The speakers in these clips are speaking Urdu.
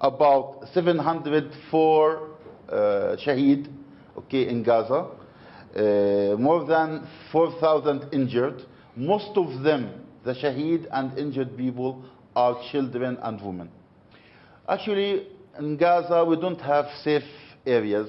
About 704 shaheed, in Gaza, more than 4,000 injured. Most of them, the shaheed and injured people, are children and women. Actually, in Gaza, we don't have safe areas.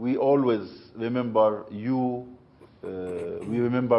We always remember you, we remember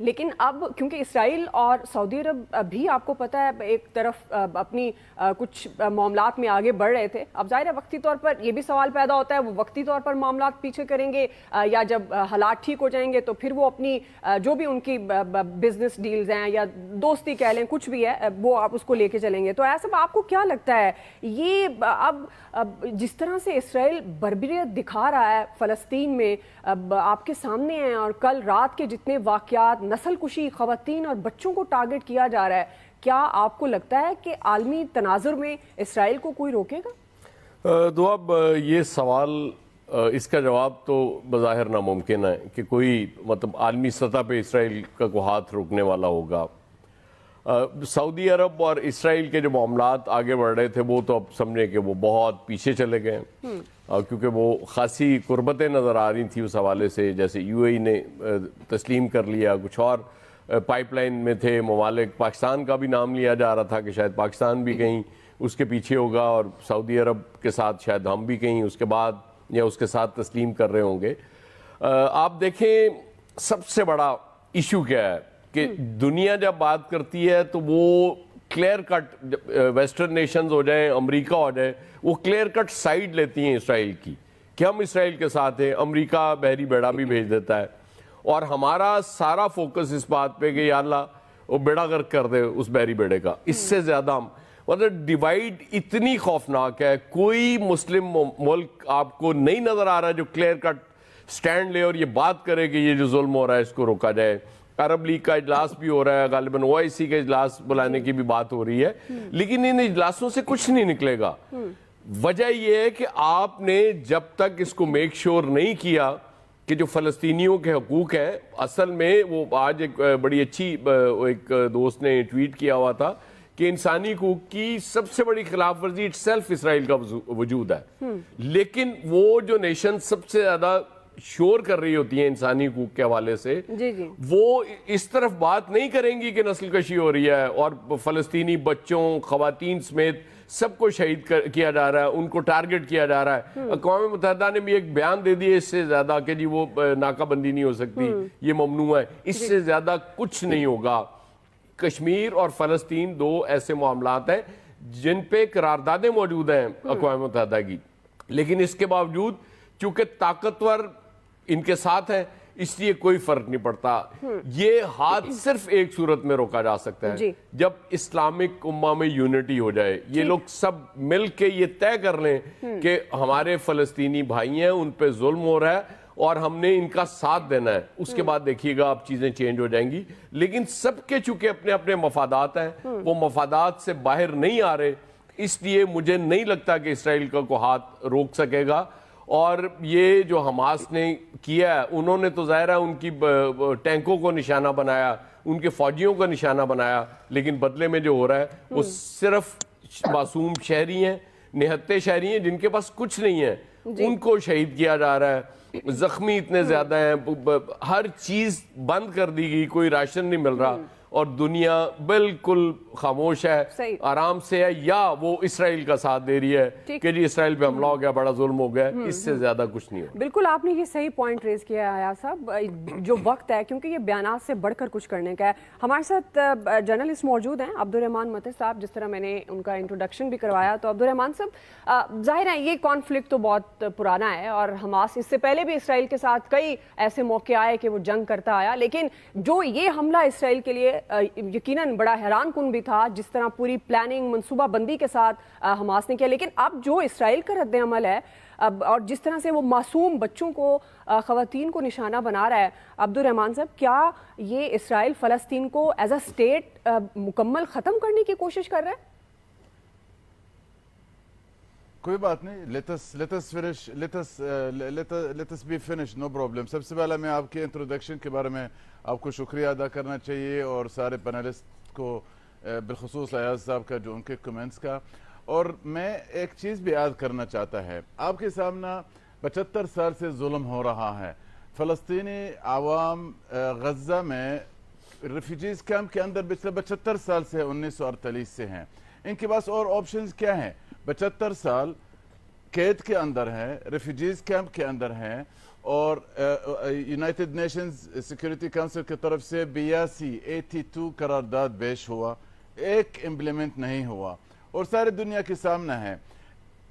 لیکن اب کیونکہ اسرائیل اور سعودی عرب بھی آپ کو پتہ ہے ایک طرف اپنی کچھ معاملات میں آگے بڑھ رہے تھے، اب ظاہر ہے وقتی طور پر یہ بھی سوال پیدا ہوتا ہے وہ وقتی طور پر معاملات پیچھے کریں گے یا جب حالات ٹھیک ہو جائیں گے تو پھر وہ اپنی جو بھی ان کی بزنس ڈیلز ہیں یا دوستی کہہ لیں کچھ بھی ہے وہ آپ اس کو لے کے چلیں گے. تو ایسا آپ کو کیا لگتا ہے یہ اب جس طرح سے اسرائیل بربریت دکھا رہا ہے فلسطین میں آپ کے سامنے ہیں، اور کل رات کے جتنے واقعات، نسل کشی، خواتین اور بچوں کو ٹارگٹ کیا جا رہا ہے، کیا آپ کو لگتا ہے کہ عالمی تناظر میں اسرائیل کو کوئی روکے گا؟ دواب یہ سوال اس کا جواب تو بظاہر ناممکن ہے کہ کوئی مطلب عالمی سطح پہ اسرائیل کا کوئی ہاتھ روکنے والا ہوگا. سعودی عرب اور اسرائیل کے جو معاملات آگے بڑھ رہے تھے وہ تو اب سمجھیں کہ وہ بہت پیچھے چلے گئے ہیں، کیونکہ وہ خاصی قربتیں نظر آ رہی تھیں اس حوالے سے. جیسے یو اے ای نے تسلیم کر لیا، کچھ اور پائپ لائن میں تھے ممالک، پاکستان کا بھی نام لیا جا رہا تھا کہ شاید پاکستان بھی کہیں اس کے پیچھے ہوگا اور سعودی عرب کے ساتھ شاید ہم بھی کہیں اس کے بعد یا اس کے ساتھ تسلیم کر رہے ہوں گے. آپ دیکھیں سب سے بڑا ایشو کیا ہے کہ دنیا جب بات کرتی ہے تو وہ کلیئر کٹ، ویسٹرن نیشنز ہو جائیں، امریکہ ہو جائے، وہ کلیئر کٹ سائیڈ لیتی ہیں اسرائیل کی کہ ہم اسرائیل کے ساتھ ہیں. امریکہ بحری بیڑا بھی بھیج دیتا ہے اور ہمارا سارا فوکس اس بات پہ کہ یا اللہ وہ بیڑا غرق کر دے اس بحری بیڑے کا. اس سے زیادہ مطلب ڈیوائیڈ اتنی خوفناک ہے. کوئی مسلم ملک آپ کو نہیں نظر آ رہا جو کلیئر کٹ سٹینڈ لے اور یہ بات کرے کہ یہ جو ظلم ہو رہا ہے اس کو روکا جائے. عرب لیگ کا اجلاس بھی ہو رہا ہے، غالباً OIC کا اجلاس بلانے کی بھی بات ہو رہی ہے، لیکن ان اجلاسوں سے کچھ نہیں نکلے گا. وجہ یہ ہے کہ آپ نے جب تک اس کو میک شور نہیں کیا کہ جو فلسطینیوں کے حقوق ہیں، اصل میں وہ آج ایک بڑی اچھی ایک دوست نے ٹویٹ کیا ہوا تھا کہ انسانی حقوق کی سب سے بڑی خلاف ورزی اٹ سیلف اسرائیل کا وجود ہے، لیکن وہ جو نیشن سب سے زیادہ شور کر رہی ہوتی ہیں انسانی حقوق کے حوالے سے وہ اس طرف بات نہیں کریں گی کہ نسل کشی ہو رہی ہے اور فلسطینی بچوں، خواتین سمیت سب کو شہید کیا جا رہا ہے، ان کو ٹارگٹ کیا جا رہا ہے. اقوام متحدہ نے بھی ایک بیان دے دیا اس سے زیادہ کہ جی وہ ناکہ بندی نہیں ہو سکتی، یہ ممنوع ہے. اس سے زیادہ کچھ نہیں ہوگا. کشمیر اور فلسطین دو ایسے معاملات ہیں جن پہ قراردادیں موجود ہیں اقوام متحدہ کی، لیکن اس کے باوجود چونکہ طاقتور ان کے ساتھ ہیں اس لیے کوئی فرق نہیں پڑتا. یہ ہاتھ صرف ایک صورت میں روکا جا سکتا ہے جب اسلامک امہ میں یونٹی ہو جائے. یہ لوگ سب مل کے یہ طے کر لیں کہ ہمارے فلسطینی بھائی ہیں، ان پہ ظلم ہو رہا ہے اور ہم نے ان کا ساتھ دینا ہے. اس کے بعد دیکھیے گا اب چیزیں چینج ہو جائیں گی. لیکن سب کے چونکہ اپنے اپنے مفادات ہیں، وہ مفادات سے باہر نہیں آ رہے، اس لیے مجھے نہیں لگتا کہ اسرائیل کا کوئی ہاتھ روک سکے گا. اور یہ جو حماس نے کیا ہے، انہوں نے تو ظاہر ہے ان کی ٹینکوں کو نشانہ بنایا، ان کے فوجیوں کو نشانہ بنایا، لیکن بدلے میں جو ہو رہا ہے وہ صرف معصوم شہری ہیں، نہتے شہری ہیں جن کے پاس کچھ نہیں ہے، ان کو شہید کیا جا رہا ہے. زخمی اتنے زیادہ ہیں، ہر چیز بند کر دی گئی، کوئی راشن نہیں مل رہا اور دنیا بالکل خاموش ہے، آرام سے ہے، یا وہ اسرائیل کا ساتھ دے رہی ہے کہ جی اسرائیل پہ حملہ ہو گیا، بڑا ظلم ہو گیا. اس سے زیادہ کچھ نہیں ہو. بالکل آپ نے یہ صحیح پوائنٹ ریز کیا ہے آیا صاحب. جو وقت ہے کیونکہ یہ بیانات سے بڑھ کر کچھ کرنے کا ہے. ہمارے ساتھ جرنلسٹ موجود ہیں عبدالرحمان مطر صاحب. جس طرح میں نے ان کا انٹروڈکشن بھی کروایا تو عبدالرحمان صاحب ظاہر ہے یہ کانفلکٹ تو بہت پرانا ہے اور حماس اس سے پہلے بھی اسرائیل کے ساتھ کئی ایسے موقع آئے کہ وہ جنگ کرتا آیا، لیکن جو یہ حملہ اسرائیل کے لیے یقیناً بڑا حیران کن بھی تھا جس طرح پوری پلاننگ منصوبہ بندی کے ساتھ حماس نے کیا. لیکن اب جو اسرائیل کا رد عمل ہے اور جس طرح سے وہ معصوم بچوں کو، خواتین کو نشانہ بنا رہا ہے، عبدالرحمان صاحب کیا یہ اسرائیل فلسطین کو ایز اے اسٹیٹ مکمل ختم کرنے کی کوشش کر رہا ہے؟ کوئی بات نہیں. let us be finished, no problem. سب سے پہلے میں آپ کے انٹروڈکشن کے بارے میں آپ کو شکریہ ادا کرنا چاہیے اور سارے پینلسٹ کو، بالخصوص ایاز صاحب کا جو ان کے کمنٹس کا. اور میں ایک چیز بھی یاد کرنا چاہتا ہے، آپ کے سامنے 75 سال سے ظلم ہو رہا ہے. فلسطینی عوام غزہ میں ریفیوجیز کیمپ کے اندر پچھلے 75 سال سے 1948 سے ہیں. ان کے پاس اور آپشنز کیا ہیں؟ 75 سال قید کے اندر ہیں، ریفیوجیز کیمپ کے اندر ہیں، اور یونائٹڈ نیشنز سیکیورٹی کونسل کی طرف سے 82 قرارداد پیش ہوا، ایک امپلیمنٹ نہیں ہوا، اور ساری دنیا کے سامنے ہے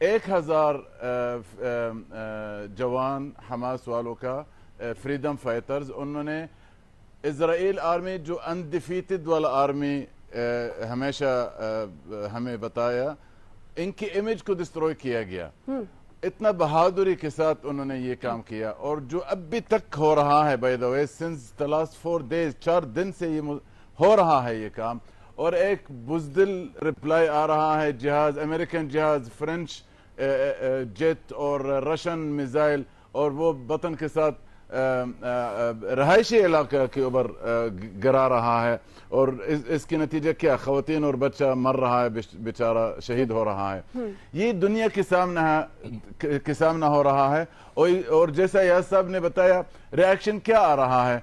1000 جوان حماس والوں کا، فریڈم فائٹرز، انہوں نے اسرائیل آرمی جو انڈیفیٹڈ والا آرمی ہمیشہ ہمیں بتایا، ان کی امیج کو ڈسٹروائے کیا گیا، اتنا بہادری کے ساتھ انہوں نے یہ کام کیا، اور جو اب بھی تک ہو رہا ہے by the way since the last 4 days 4 دن سے یہ ہو رہا ہے یہ کام، اور ایک بزدل رپلائی آ رہا ہے، جہاز امریکن جہاز، فرینچ جیٹ اور رشین میزائل، اور وہ وطن کے ساتھ رہائشی علاقہ کے اوپر گرا رہا ہے، اور اس کے نتیجہ کیا، خواتین اور بچہ مر رہا ہے، بیچارہ شہید ہو رہا ہے، یہ دنیا کے سامنے ہو رہا ہے، اور جیسا یاس صاحب نے بتایا ریاکشن کیا آ رہا ہے،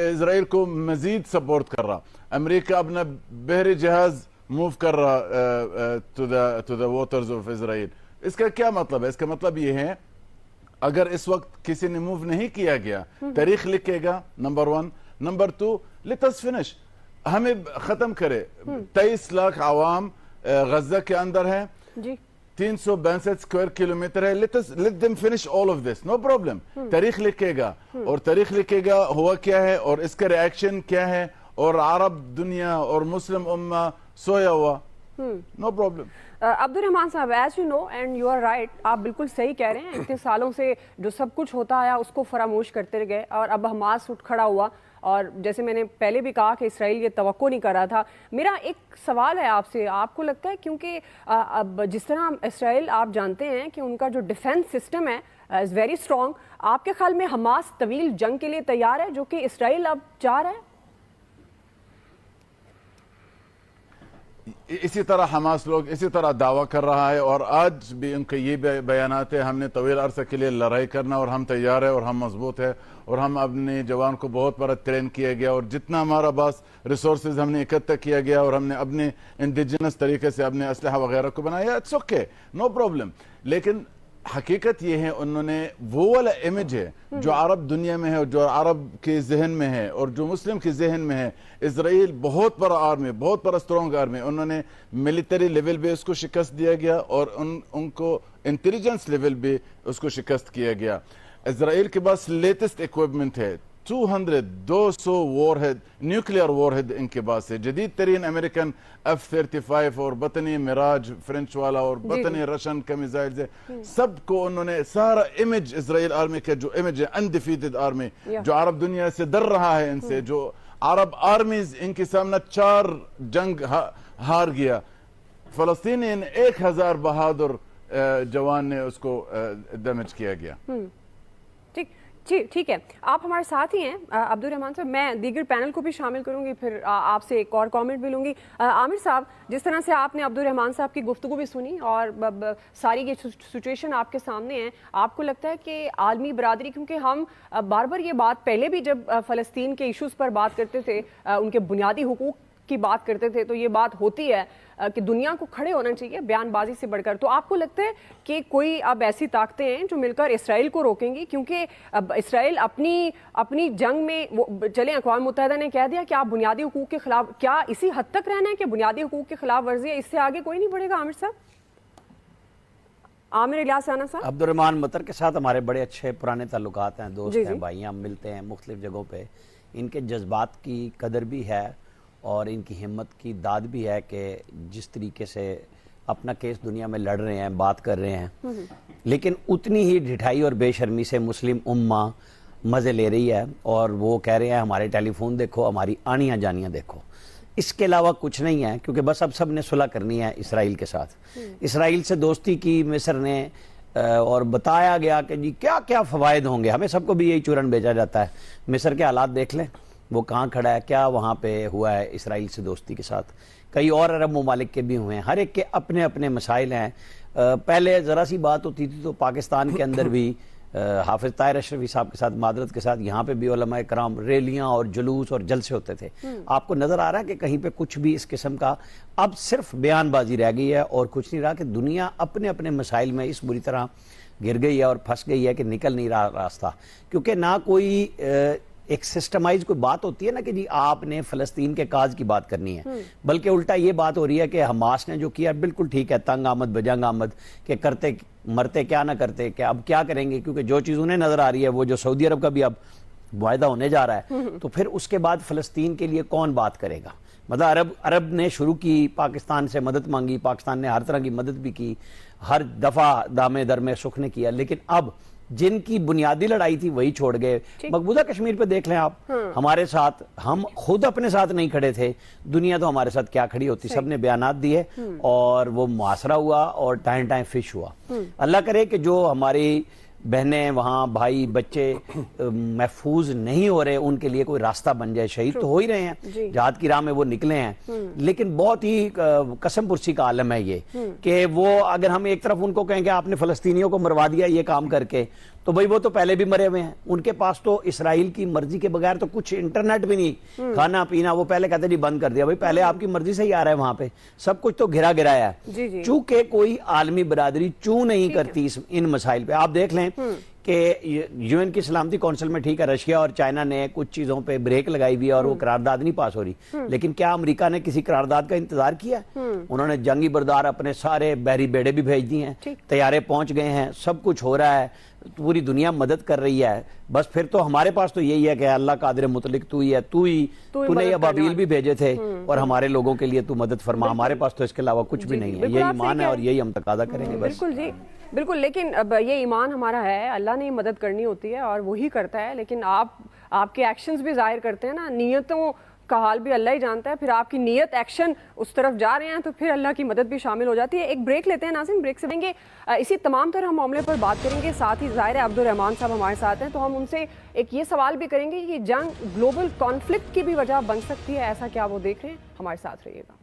اسرائیل کو مزید سپورٹ کر رہا، امریکہ اپنا بحری جہاز موو کر رہا to the waters of Israel. اس کا کیا مطلب ہے؟ اس کا مطلب یہ ہے اگر اس وقت کسی نے موو نہیں کیا گیا، تاریخ لکھے گا، number 1، number 2 let us finish, ہمیں ختم کرے، 23 لاکھ عوام غزہ کے اندر ہے، 362 اسکوائر کلومیٹر ہے، let them finish all of this, no problem، تاریخ لکھے گا، اور تاریخ لکھے گا ہوا کیا ہے اور اس کا ریاکشن کیا ہے، اور عرب دنیا اور مسلم امہ سویا ہوا، no problem۔ Abdur Rahman sahab, as you know and you are right, آپ بالکل صحیح کہہ رہے ہیں، اتنے سالوں سے جو سب کچھ ہوتا آیا اس کو فراموش کرتے گئے، اور اب حماس اٹھ کھڑا ہوا، اور جیسے میں نے پہلے بھی کہا کہ اسرائیل یہ توقع نہیں کر رہا تھا۔ میرا ایک سوال ہے آپ سے، آپ کو لگتا ہے کیونکہ اب جس طرح اسرائیل آپ جانتے ہیں کہ ان کا جو ڈیفنس سسٹم ہے از ویری اسٹرانگ، آپ کے خیال میں حماس طویل جنگ کے لیے تیار ہے جو کہ اسرائیل اب چاہ رہا ہے؟ اسی طرح حماس لوگ اسی طرح دعویٰ کر رہا ہے، اور آج بھی ان کے یہ بیانات ہے، ہم نے طویل عرصہ کے لیے لڑائی کرنا، اور ہم تیار ہے، اور ہم مضبوط ہے، اور ہم اپنے جوان کو بہت بڑا ٹرین کیا گیا، اور جتنا ہمارا پاس ریسورسز ہم نے اکٹھا کیا گیا، اور ہم نے اپنے انڈیجنس طریقے سے اپنے اسلحہ وغیرہ کو بنایا، اٹس اوکے، نو پرابلم۔ لیکن حقیقت یہ ہے انہوں نے وہ والا امیج ہے جو عرب دنیا میں ہے، جو عرب کے ذہن میں ہے، اور جو مسلم کے ذہن میں ہے، اسرائیل بہت بڑا آرمی، بہت بڑا اسٹرانگ آرمی، انہوں نے ملٹری لیول پہ اس کو شکست دیا گیا، اور ان کو انٹیلیجنس لیول پہ اس کو شکست کیا گیا۔ اسرائیل کے پاس لیٹسٹ ایکوپمنٹ ہے، 200 war had, nuclear war had ان کے پاس ہے، جدید ترین امریکن F-35 اور بطنی مراج فرینچ والا، اور بطنی رشین کا میزائلز ہے، سب کو انہوں نے سارا امیج اسرائیل آرمی کا جو امیج ہے انڈیفیٹڈ آرمی، جو عرب دنیا سے ڈر رہا ہے ان سے، جو عرب آرمیز ان کے سامنے 4 جنگ ہار گیا، فلسطینین 1000 بہادر جوان نے اس کو ڈیمیج کیا گیا۔ ٹھیک ہے، آپ ہمارے ساتھ ہی ہیں عبد الرحمان صاحب، میں دیگر پینل کو بھی شامل کروں گی، پھر آپ سے ایک اور کامنٹ بھی لوں گی۔ عامر صاحب، جس طرح سے آپ نے عبد الرحمان صاحب کی گفتگو بھی سنی، اور ساری یہ سچویشن آپ کے سامنے ہے، آپ کو لگتا ہے کہ عالمی برادری، کیونکہ ہم بار بار یہ بات پہلے بھی جب فلسطین کے ایشوز پر بات کرتے تھے، ان کے بنیادی حقوق کی بات کرتے تھے، تو یہ بات ہوتی ہے کہ دنیا کو کھڑے ہونا چاہیے بیان بازی سے بڑھ کر، تو آپ کو لگتا ہے کہ کوئی اب ایسی طاقتیں ہیں جو مل کر اسرائیل کو روکیں گی؟ کیونکہ اب اسرائیل اپنی جنگ میں چلیں، اقوام متحدہ نے کہہ دیا کہ آپ بنیادی حقوق کے خلاف، کیا اسی حد تک رہنا ہے کہ بنیادی حقوق کے خلاف ورزی ہے، اس سے آگے کوئی نہیں بڑھے گا؟ عامر صاحب، عامر الیاس رانا صاحب۔ عبد الرحمان مطر کے ساتھ ہمارے بڑے اچھے پرانے تعلقات ہیں، دوست ہیں، بھائی ہیں، ہم ملتے ہیں مختلف جگہوں پہ، ان کے جذبات کی قدر بھی ہے اور ان کی ہمت کی داد بھی ہے کہ جس طریقے سے اپنا کیس دنیا میں لڑ رہے ہیں، بات کر رہے ہیں، لیکن اتنی ہی ڈھٹائی اور بے شرمی سے مسلم امہ مزے لے رہی ہے، اور وہ کہہ رہے ہیں ہمارے ٹیلی فون دیکھو، ہماری آنیاں جانیاں دیکھو، اس کے علاوہ کچھ نہیں ہے، کیونکہ بس اب سب نے صلح کرنی ہے اسرائیل کے ساتھ۔ اسرائیل سے دوستی کی مصر نے، اور بتایا گیا کہ جی کیا کیا فوائد ہوں گے، ہمیں سب کو بھی یہی چورن بھیجا جاتا ہے۔ مصر کے حالات دیکھ لیں، وہ کہاں کھڑا ہے، کیا وہاں پہ ہوا ہے اسرائیل سے دوستی کے ساتھ، کئی اور عرب ممالک کے بھی ہوئے ہیں، ہر ایک کے اپنے اپنے مسائل ہیں۔ پہلے ذرا سی بات ہوتی تھی تو پاکستان کے اندر بھی حافظ طاہر اشرفی صاحب کے ساتھ معذرت کے ساتھ یہاں پہ بھی علماء کرام ریلیاں اور جلوس اور جلسے ہوتے تھے. آپ کو نظر آ رہا ہے کہ کہیں پہ کچھ بھی اس قسم کا اب صرف بیان بازی رہ گئی ہے اور کچھ نہیں رہا, کہ دنیا اپنے اپنے مسائل میں اس بری طرح گر گئی ہے اور پھنس گئی ہے کہ نکل نہیں رہا راستہ, کیونکہ نہ کوئی ایک سسٹمائز کوئی بات ہوتی ہے نا کہ جی آپ نے فلسطین کے کاز کی بات کرنی ہے, بلکہ الٹا یہ بات ہو رہی ہے کہ حماس نے جو کیا بالکل ٹھیک ہے, تنگ آمد بجنگ آمد, کہ کرتے مرتے کیا نہ کرتے, کہ اب کیا کریں گے, کیونکہ جو چیز انہیں نظر آ رہی ہے وہ جو سعودی عرب کا بھی اب معاہدہ ہونے جا رہا ہے, تو پھر اس کے بعد فلسطین کے لیے کون بات کرے گا. مطلب عرب نے شروع کی, پاکستان سے مدد مانگی, پاکستان نے ہر طرح کی مدد بھی کی, ہر دفعہ دامے در میں سکھ نے کیا, لیکن اب جن کی بنیادی لڑائی تھی وہی چھوڑ گئے. مقبوضہ کشمیر پہ دیکھ لیں آپ, ہمارے ساتھ, ہم خود اپنے ساتھ نہیں کھڑے تھے, دنیا تو ہمارے ساتھ کیا کھڑی ہوتی, سب نے بیانات دیے اور وہ محاصرہ ہوا اور ٹائم فش ہوا. اللہ کرے کہ جو ہماری بہنیں وہاں, بھائی, بچے محفوظ نہیں ہو رہے, ان کے لیے کوئی راستہ بن جائے. شہید تو ہو ہی رہے ہیں, جہاد کی راہ میں وہ نکلے ہیں, لیکن بہت ہی قسم پرسی کا عالم ہے یہ, کہ وہ اگر ہم ایک طرف ان کو کہیں کہ آپ نے فلسطینیوں کو مروا دیا یہ کام کر کے, تو بھئی وہ تو پہلے بھی مرے ہوئے ہیں, ان کے پاس تو اسرائیل کی مرضی کے بغیر تو کچھ انٹرنیٹ بھی نہیں, کھانا پینا وہ پہلے کہتے جی بند کر دیا. بھئی پہلے آپ کی مرضی سے ہی آ رہا ہے, وہاں پہ سب کچھ تو گھرا گرایا ہے. چونکہ کوئی عالمی برادری نہیں کرتی ان مسائل پہ. آپ دیکھ لیں کہ یو این کی سلامتی کونسل میں ٹھیک ہے رشیا اور چائنا نے کچھ چیزوں پہ بریک لگائی ہوئی ہے اور وہ قرارداد نہیں پاس ہو رہی, لیکن کیا امریکہ نے کسی قرارداد کا انتظار کیا؟ انہوں نے جنگی بردار اپنے سارے بحری بیڑے بھی بھیج دیے ہیں, طیارے پہنچ گئے ہیں, سب کچھ ہو رہا ہے, پوری دنیا مدد کر رہی ہے. بس پھر تو ہمارے پاس تو یہی ہے کہ اللہ قادر مطلق تو ہی ہے, تو نے ابابیل بھی بھیجے تھے اور ہمارے لوگوں کے لیے تو مدد فرما. ہمارے پاس تو اس کے علاوہ کچھ بھی نہیں ہے, یہی ایمان ہے اور یہی ہم تقاضا کریں گے. بالکل جی بالکل, لیکن اب یہ ایمان ہمارا ہے, اللہ نے مدد کرنی ہوتی ہے اور وہی کرتا ہے, لیکن آپ کے ایکشنز بھی ظاہر کرتے ہیں نا, نیتوں کا حال بھی اللہ ہی جانتا ہے. پھر آپ کی نیت ایکشن اس طرف جا رہے ہیں تو پھر اللہ کی مدد بھی شامل ہو جاتی ہے. ایک بریک لیتے ہیں ناظرین, بریک سے دیں گے اسی تمام طرح معاملے پر بات کریں گے. ساتھ ہی ظاہر ہے عبدالرحمان صاحب ہمارے ساتھ ہیں, تو ہم ان سے ایک یہ سوال بھی کریں گے کہ جنگ گلوبل کانفلکٹ کی بھی وجہ بن سکتی ہے, ایسا کیا وہ دیکھ رہے ہیں؟ ہمارے ساتھ رہیے گا.